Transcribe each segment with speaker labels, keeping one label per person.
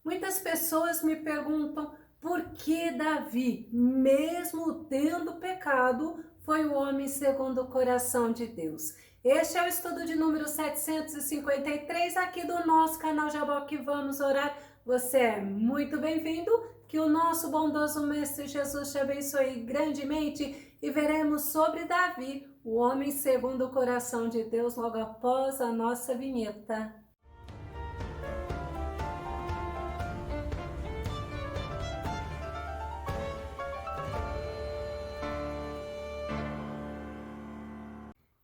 Speaker 1: Muitas pessoas me perguntam por que Davi, mesmo tendo pecado, foi o homem segundo o coração de Deus. Este é o estudo de número 753 aqui do nosso canal Jaboque Vamos Orar. Você é muito bem-vindo, que o nosso bondoso Mestre Jesus te abençoe grandemente e veremos sobre Davi, o homem segundo o coração de Deus, logo após a nossa vinheta.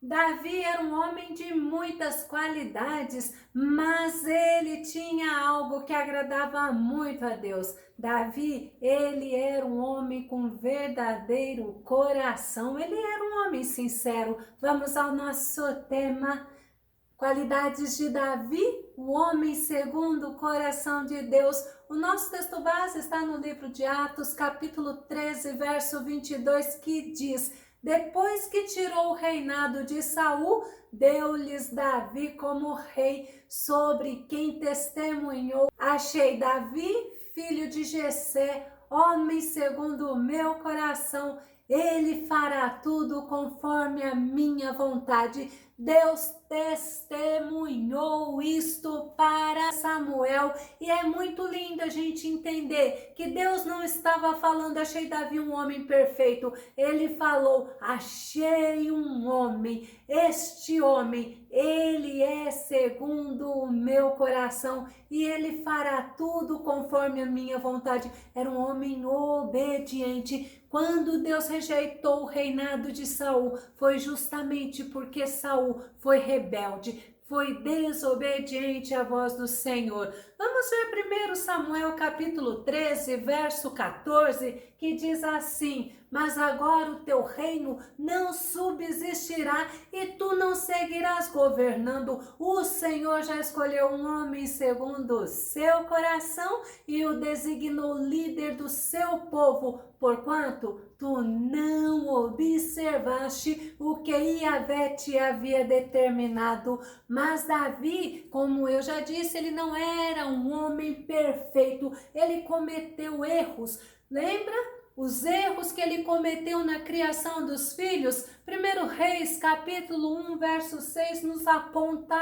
Speaker 1: Davi era um homem de muitas qualidades, mas ele tinha algo que agradava muito a Deus. Davi, ele era um homem com verdadeiro coração, ele era um homem sincero. Vamos ao nosso tema. Qualidades de Davi, o homem segundo o coração de Deus. O nosso texto base está no livro de Atos, capítulo 13, verso 22, que diz: depois que tirou o reinado de Saul, deu-lhes Davi como rei, sobre quem testemunhou: achei Davi, filho de Jessé, homem segundo o meu coração, ele fará tudo conforme a minha vontade. Deus testemunhou isto para Samuel, e é muito lindo a gente entender que Deus não estava falando: achei Davi um homem perfeito. Ele falou: achei um homem, este homem, ele é segundo o meu coração e ele fará tudo conforme a minha vontade. Era um homem obediente. Quando Deus rejeitou o reinado de Saul, foi justamente porque Saul foi rebelde, foi desobediente à voz do Senhor. Vamos ver 1 Samuel capítulo 13, verso 14, que diz assim: mas agora o teu reino não subsistirá e tu não seguirás governando. O Senhor já escolheu um homem segundo o seu coração e o designou líder do seu povo, porquanto tu não observaste o que Yahvé te havia determinado. Mas Davi, como eu já disse, ele não era um homem perfeito, ele cometeu erros. Lembra? Os erros que ele cometeu na criação dos filhos? 1 Reis, capítulo 1, verso 6, nos aponta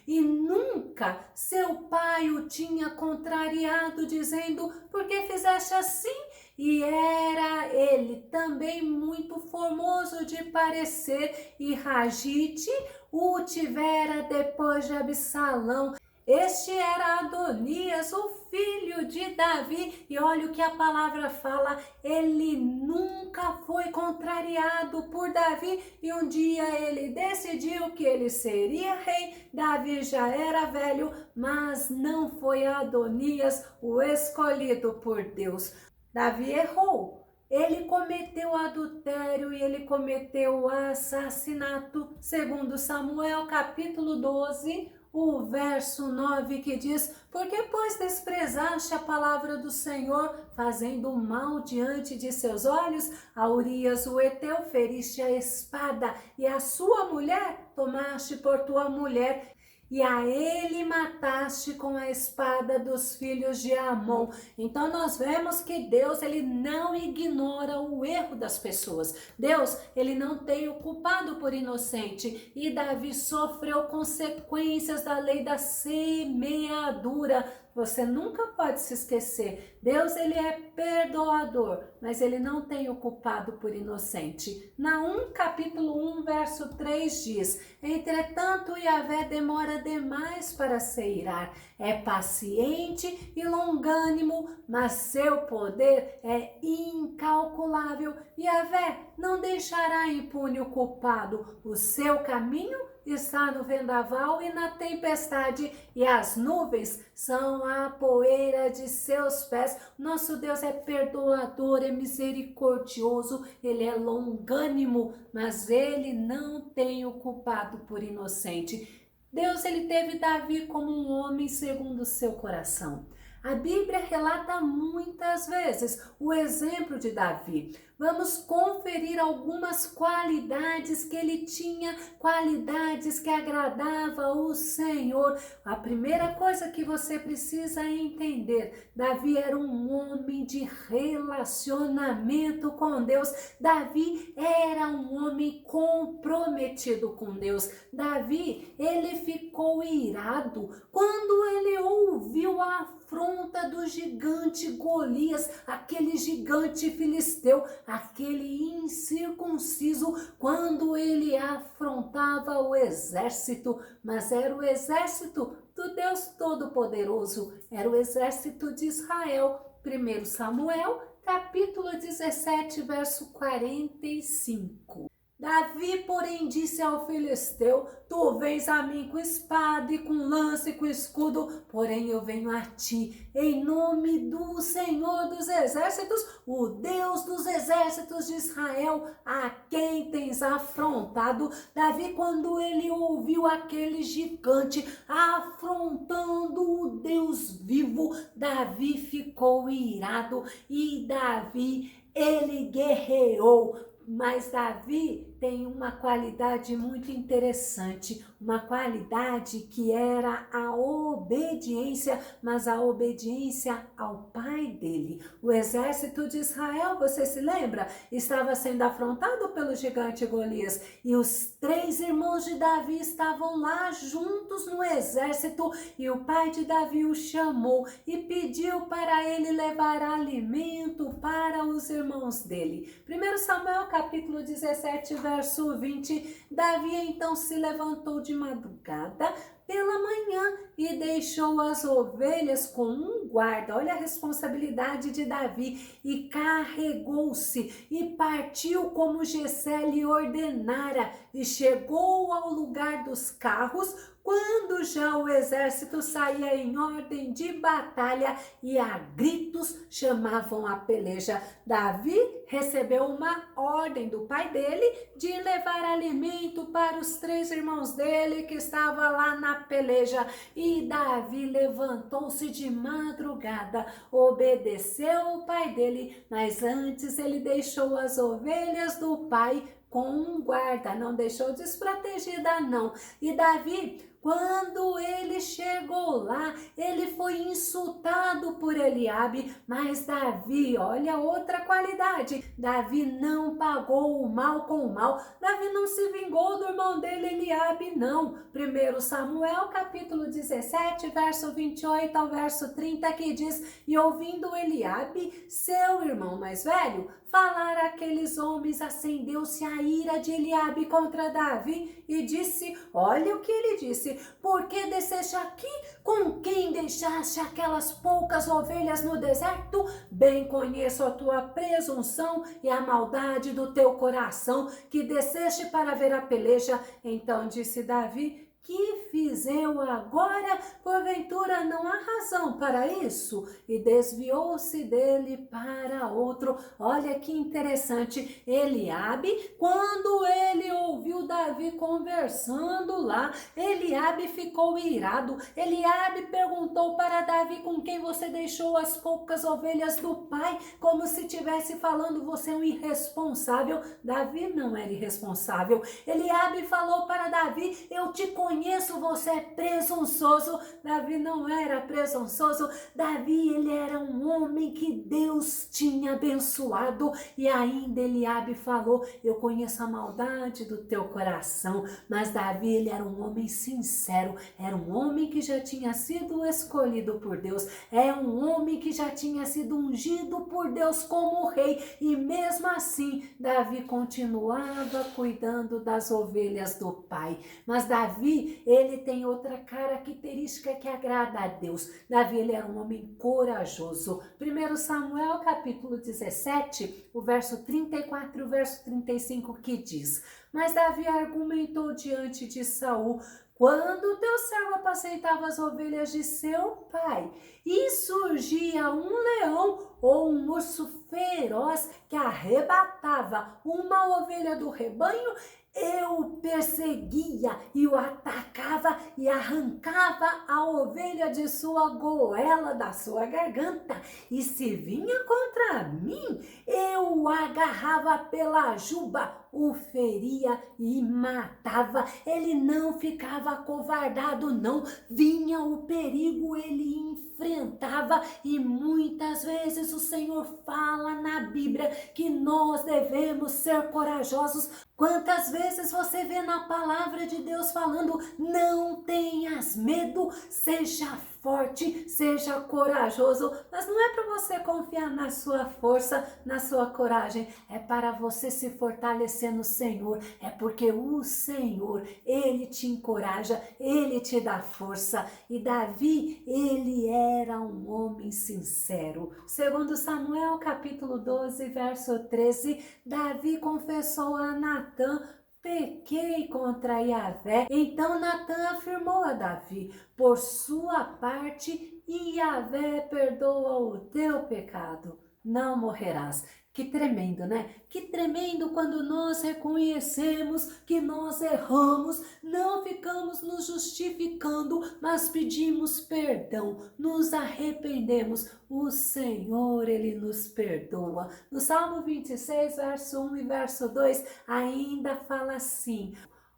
Speaker 1: e nunca seu pai o tinha contrariado, dizendo: por que fizeste assim? E era ele também muito formoso de parecer, e Ragite o tivera depois de Absalão. Este era Adonias, o filho de Davi, e olha o que a palavra fala: ele nunca foi contrariado por Davi, e um dia ele decidiu que ele seria rei. Davi já era velho, mas não foi Adonias o escolhido por Deus. Davi errou. Ele cometeu adultério e ele cometeu assassinato, segundo Samuel capítulo 12, o verso 9, que diz: porque pois desprezaste a palavra do Senhor, fazendo mal diante de seus olhos, a Urias o Heteu feriste a espada, e a sua mulher tomaste por tua mulher, e a ele mataste com a espada dos filhos de Amon. Então nós vemos que Deus, ele não ignora o erro das pessoas. Deus, ele não tem o culpado por inocente. E Davi sofreu consequências da lei da semeadura. Você nunca pode se esquecer. Deus, ele é perdoador, mas ele não tem o culpado por inocente. Naum, capítulo 1, verso 3 diz: entretanto, Yahvé demora demais para se irar, é paciente e longânimo, mas seu poder é incalculável. Yahvé não deixará impune o culpado. O seu caminho está no vendaval e na tempestade, e as nuvens são a poeira de seus pés. Nosso Deus é perdoador, é misericordioso, ele é longânimo, mas ele não tem o culpado por inocente. Deus, ele teve Davi como um homem segundo o seu coração. A Bíblia relata muitas vezes o exemplo de Davi. Vamos conferir algumas qualidades que ele tinha, qualidades que agradavam o Senhor. A primeira coisa que você precisa entender, Davi era um homem de relacionamento com Deus. Davi era um homem comprometido com Deus. Davi, ele ficou irado quando ele ouviu a afronta do gigante Golias, aquele gigante filisteu, aquele incircunciso, quando ele afrontava o exército, mas era o exército do Deus Todo-Poderoso, era o exército de Israel. 1 Samuel, capítulo 17, verso 45. Davi, porém, disse ao filisteu: tu vens a mim com espada e com lança e com escudo, porém eu venho a ti em nome do Senhor dos exércitos, o Deus dos exércitos de Israel, a quem tens afrontado. Davi, quando ele ouviu aquele gigante afrontando o Deus vivo, Davi ficou irado e Davi, ele guerreou. Mas Davi tem uma qualidade muito interessante, uma qualidade que era a obediência, mas a obediência ao pai dele. O exército de Israel, você se lembra? Estava sendo afrontado pelo gigante Golias e os 3 irmãos de Davi estavam lá juntos no exército e o pai de Davi o chamou e pediu para ele levar alimento para os irmãos dele. 1 Samuel capítulo 17, verso 20, Davi então se levantou de madrugada pela manhã e deixou as ovelhas com um guarda. Olha a responsabilidade de Davi. E carregou-se e partiu como Jessé lhe ordenara e chegou ao lugar dos carros quando já o exército saía em ordem de batalha e a gritos chamavam a peleja. Davi recebeu uma ordem do pai dele de levar alimento para os 3 irmãos dele que estavam lá na peleja. E Davi levantou-se de madrugada, obedeceu o pai dele, mas antes ele deixou as ovelhas do pai com um guarda, não deixou desprotegida não. E Davi, quando ele chegou lá, ele foi insultado por Eliabe, mas Davi, olha outra qualidade, Davi não pagou o mal com o mal, Davi não se vingou do irmão dele Eliabe não. 1 Samuel capítulo 17, verso 28 ao verso 30, que diz: e ouvindo Eliabe, seu irmão mais velho, falar aqueles homens, acendeu-se a ira de Eliabe contra Davi e disse, olha o que ele disse: por que desceste aqui? Com quem deixaste aquelas poucas ovelhas no deserto? Bem conheço a tua presunção e a maldade do teu coração, que desceste para ver a peleja. Então disse Davi: que fiz eu agora? Porventura não há razão para isso? E desviou-se dele para outro. Olha que interessante. Eliabe, quando ele ouviu Davi conversando lá, Eliabe ficou irado. Eliabe perguntou para Davi: com quem você deixou as poucas ovelhas do pai? Como se estivesse falando: você é um irresponsável. Davi não era irresponsável. Eliabe falou para Davi: eu te conheço, você é presunçoso. Davi não era presunçoso. Davi, ele era um homem que Deus tinha abençoado. E ainda Eliabe falou: eu conheço a maldade do teu coração. Mas Davi, ele era um homem sincero, era um homem que já tinha sido escolhido por Deus, é um homem que já tinha sido ungido por Deus como rei. E mesmo assim, Davi continuava cuidando das ovelhas do pai. Mas Davi, ele tem outra característica que agrada a Deus. Davi, ele era um homem corajoso. 1 Samuel capítulo 17, o verso 34 e o verso 35, que diz: mas Davi argumentou diante de Saul: quando teu servo apacentava as ovelhas de seu pai, e surgia um leão ou um urso feroz que arrebatava uma ovelha do rebanho, eu o perseguia e o atacava e arrancava a ovelha de sua goela, da sua garganta. E se vinha contra mim, eu o agarrava pela juba, o feria e matava. Ele não ficava acovardado, não. Vinha o perigo, ele enfrentava. E muitas vezes o Senhor fala na Bíblia que nós devemos ser corajosos. Quantas vezes você vê na palavra de Deus falando: não tenhas medo, seja forte, seja corajoso. Mas não é para você confiar na sua força, na sua coragem, é para você se fortalecer no Senhor. É porque o Senhor, Ele te encoraja, Ele te dá força. E Davi, ele era um homem sincero. Segundo Samuel, capítulo 12, verso 13, Davi confessou a Natã: pequei contra Yahvé. Então Natã afirmou a Davi: por sua parte, Yahvé perdoa o teu pecado, não morrerás. Que tremendo, né? Que tremendo quando nós reconhecemos que nós erramos, não ficamos nos justificando, mas pedimos perdão, nos arrependemos. O Senhor, Ele nos perdoa. No Salmo 26, verso 1 e verso 2, ainda fala assim: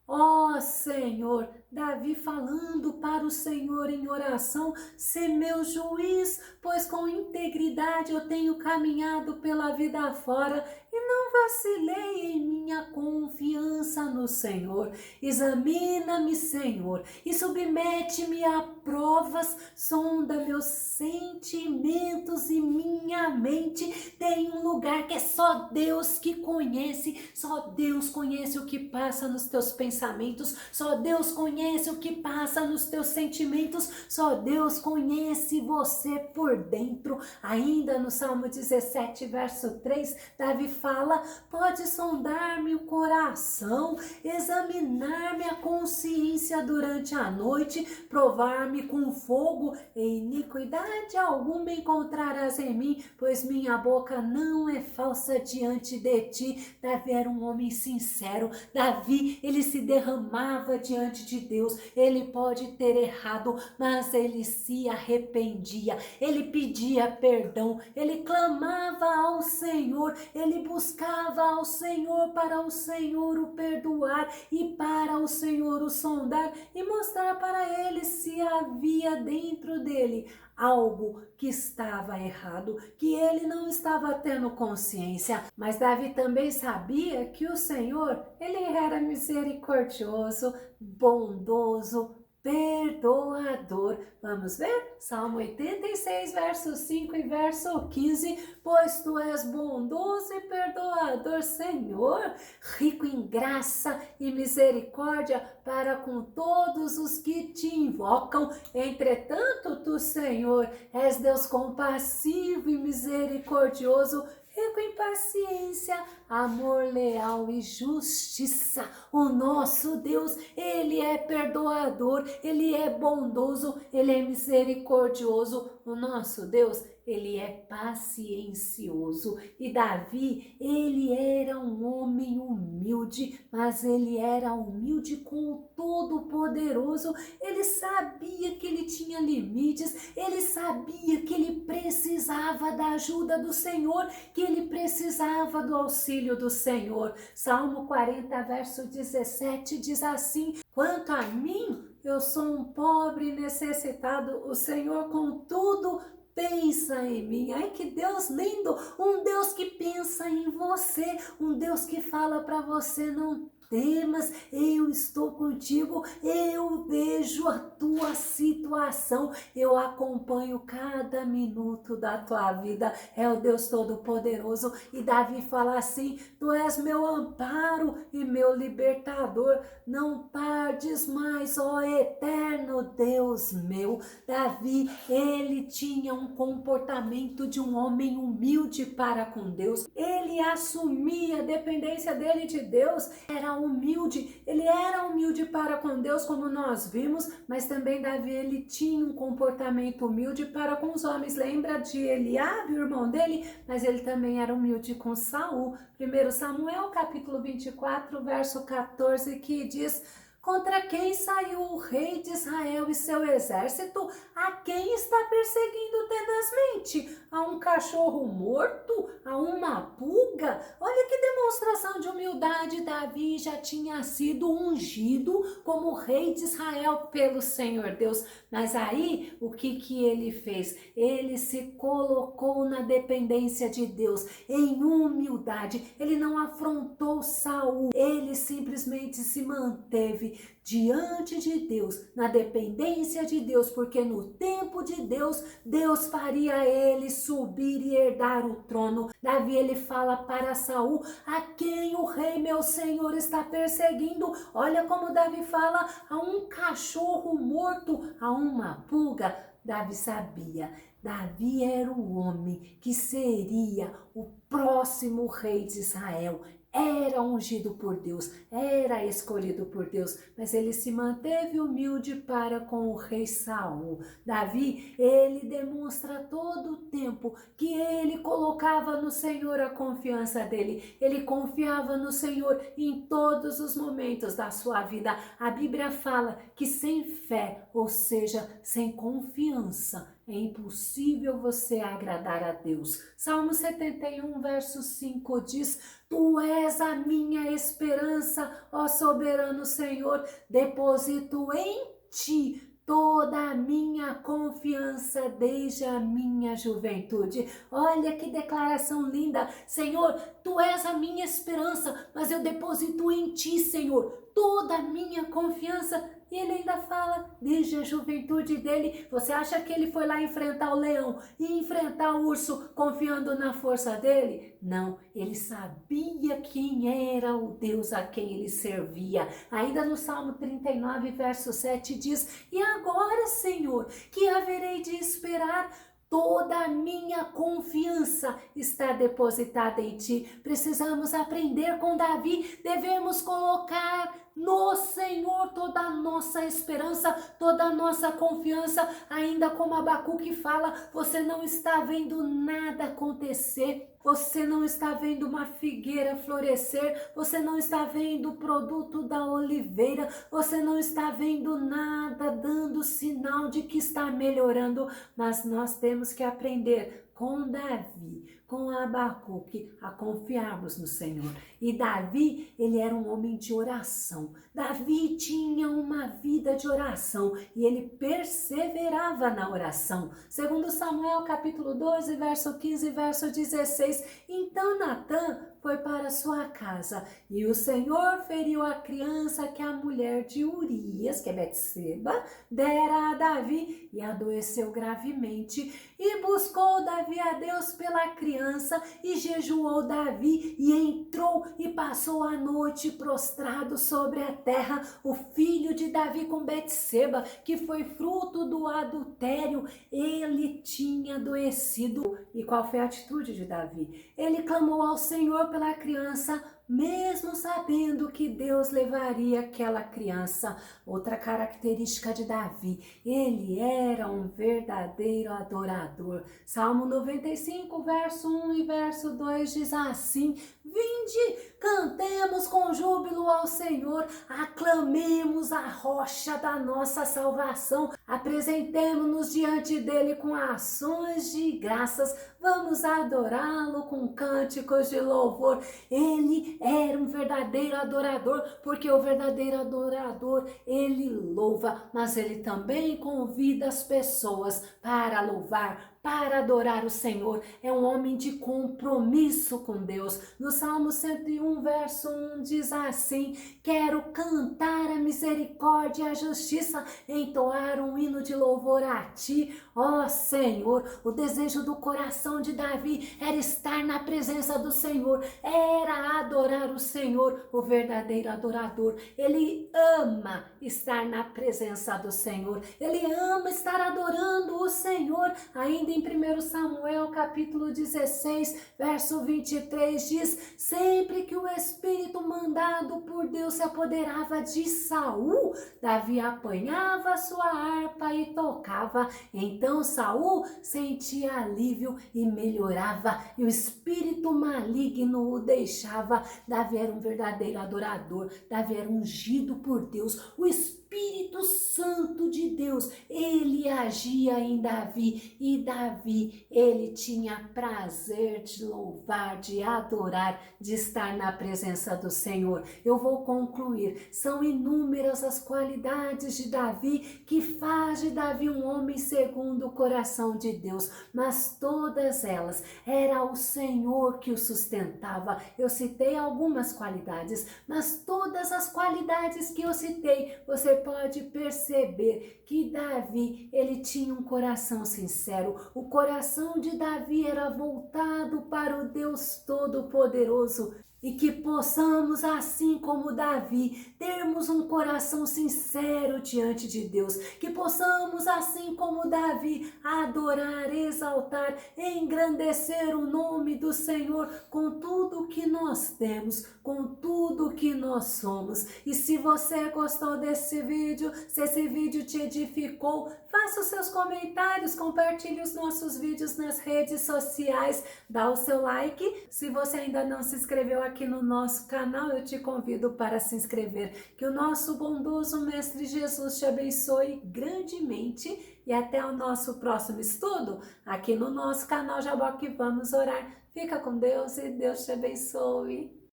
Speaker 1: ó Senhor, Davi falando para o Senhor em oração: sê meu juiz, pois com integridade eu tenho caminhado pela vida fora e não vacilei em minha confiança no Senhor. Examina-me, Senhor, e submete-me a provas, sonda meus sentimentos e minha mente. Tem um lugar que é só Deus que conhece, só Deus conhece o que passa nos teus pensamentos, só Deus conhece o que passa nos teus sentimentos, só Deus conhece você por dentro. Ainda no Salmo 17, verso 3, Davi fala: pode sondar-me o coração, examinar-me a consciência durante a noite, provar-me com fogo, e iniquidade alguma encontrarás em mim, pois minha boca não é falsa diante de ti. Davi era um homem sincero. Davi, ele se derramava diante de Deus. Ele pode ter errado, mas ele se arrependia, ele pedia perdão, ele clamava ao Senhor, ele buscava ao Senhor para o Senhor o perdoar e para o Senhor o sondar e mostrar para ele se havia dentro dele algo que estava errado, que ele não estava tendo consciência. Mas Davi também sabia que o Senhor, ele era misericordioso, bondoso, perdoador. Vamos ver? Salmo 86, verso 5 e verso 15. Pois tu és bondoso e perdoador, Senhor, rico em graça e misericórdia para com todos os que te invocam. Entretanto, tu, Senhor, és Deus compassivo e misericordioso, rico em paciência, amor leal e justiça. O nosso Deus, Ele é perdoador, Ele é bondoso, Ele é misericordioso. O nosso Deus, Ele é paciencioso. E Davi, ele era um homem humilde, mas ele era humilde com o Todo-Poderoso. Ele sabia que ele tinha limites, ele sabia que ele precisava da ajuda do Senhor, que ele precisava do auxílio do Senhor. Salmo 40, verso 17 diz assim: quanto a mim, eu sou um pobre e necessitado, o Senhor contudo pensa em mim. Ai, que Deus lindo! Um Deus que pensa em você, um Deus que fala para você: não temas, eu estou contigo, eu vejo a tua situação, eu acompanho cada minuto da tua vida. É o Deus Todo-Poderoso. E Davi fala assim: tu és meu amparo e meu libertador, não tardes mais, ó eterno Deus meu. Davi, ele tinha um comportamento de um homem humilde para com Deus. Ele ele assumia a dependência dele de Deus, era humilde, ele era humilde para com Deus, como nós vimos, mas também Davi, ele tinha um comportamento humilde para com os homens. Lembra de Eliabe, o irmão dele? Mas ele também era humilde com Saul. 1 Samuel, capítulo 24, verso 14, que diz: contra quem saiu o rei de Israel e seu exército? A quem está perseguindo tenazmente? A um cachorro morto? A uma pulga? Olha que demonstração de humildade. Davi já tinha sido ungido como rei de Israel pelo Senhor Deus. Mas aí, o que ele fez? Ele se colocou na dependência de Deus, em humildade. Ele não afrontou Saul, ele simplesmente se manteve diante de Deus, na dependência de Deus, porque no tempo de Deus, Deus faria ele subir e herdar o trono. Davi, ele fala para Saul: a quem o rei meu senhor está perseguindo? Olha como Davi fala: a um cachorro morto, a uma pulga. Davi sabia, Davi era o homem que seria o próximo rei de Israel. Era ungido por Deus, era escolhido por Deus, mas ele se manteve humilde para com o rei Saul. Davi, ele demonstra todo o tempo que ele colocava no Senhor a confiança dele. Ele confiava no Senhor em todos os momentos da sua vida. A Bíblia fala que sem fé, ou seja, sem confiança, é impossível você agradar a Deus. Salmo 71, verso 5 diz: tu és a minha esperança, ó soberano Senhor, deposito em ti toda a minha confiança desde a minha juventude. Olha que declaração linda. Senhor, tu és a minha esperança, mas eu deposito em ti, Senhor, toda a minha confiança. E ele ainda fala, desde a juventude dele. Você acha que ele foi lá enfrentar o leão e enfrentar o urso confiando na força dele? Não, ele sabia quem era o Deus a quem ele servia. Ainda no Salmo 39, verso 7 diz: e agora, Senhor, que haverei de esperar? Toda a minha confiança está depositada em ti. Precisamos aprender com Davi, devemos colocar no Senhor toda a nossa esperança, toda a nossa confiança. Ainda como Abacuque fala, você não está vendo nada acontecer, você não está vendo uma figueira florescer, você não está vendo o produto da oliveira, você não está vendo nada dando sinal de que está melhorando, mas nós temos que aprender com Davi, com Abacuque, a confiarmos no Senhor. E Davi, ele era um homem de oração. Davi tinha uma vida de oração e ele perseverava na oração. Segundo Samuel, capítulo 12, verso 15, verso 16. Então Natã foi para sua casa e o Senhor feriu a criança que a mulher de Urias, que é Betseba, dera a Davi e adoeceu gravemente. E buscou Davi a Deus pela criança e jejuou Davi e entrou e passou a noite prostrado sobre a terra. O filho de Davi com Betseba, que foi fruto do adultério, ele tinha adoecido. E qual foi a atitude de Davi? Ele clamou ao Senhor pela criança, mesmo sabendo que Deus levaria aquela criança. Outra característica de Davi, ele era um verdadeiro adorador. Salmo 95, verso 1 e verso 2 diz assim: vinde, cantemos com júbilo ao Senhor, aclamemos a rocha da nossa salvação, apresentemo-nos diante dele com ações de graças, vamos adorá-lo com cânticos de louvor. Ele era um verdadeiro adorador, porque o verdadeiro adorador, ele louva, mas ele também convida as pessoas para louvar, para adorar o Senhor. É um homem de compromisso com Deus. No Salmo 101, verso 1 diz assim: quero cantar a misericórdia e a justiça, entoar um hino de louvor a ti, ó Senhor. O desejo do coração de Davi era estar na presença do Senhor, era adorar o Senhor. O verdadeiro adorador, ele ama estar na presença do Senhor, ele ama estar adorando o Senhor. Ainda em 1 Samuel capítulo 16, verso 23 diz: sempre que o espírito mandado por Deus se apoderava de Saul, Davi apanhava sua harpa e tocava. Então Saul sentia alívio e melhorava, e o espírito maligno o deixava. Davi era um verdadeiro adorador, Davi era ungido por Deus, o Espírito Santo de Deus, ele agia em Davi, e Davi, ele tinha prazer de louvar, de adorar, de estar na presença do Senhor. Eu vou concluir, são inúmeras as qualidades de Davi que faz de Davi um homem segundo o coração de Deus, mas todas elas era o Senhor que o sustentava. Eu citei algumas qualidades, mas todas as qualidades que eu citei, você pode perceber que Davi, ele tinha um coração sincero. O coração de Davi era voltado para o Deus Todo-Poderoso. E que possamos, assim como Davi, termos um coração sincero diante de Deus. Que possamos, assim como Davi, adorar, exaltar, engrandecer o nome do Senhor com tudo que nós temos, com tudo que nós somos. E se você gostou desse vídeo, se esse vídeo te edificou, faça os seus comentários, compartilhe os nossos vídeos nas redes sociais, dá o seu like. Se você ainda não se inscreveu aqui no nosso canal, eu te convido para se inscrever. Que o nosso bondoso Mestre Jesus te abençoe grandemente e até o nosso próximo estudo aqui no nosso canal Jaboque Vamos Orar. Fica com Deus e Deus te abençoe.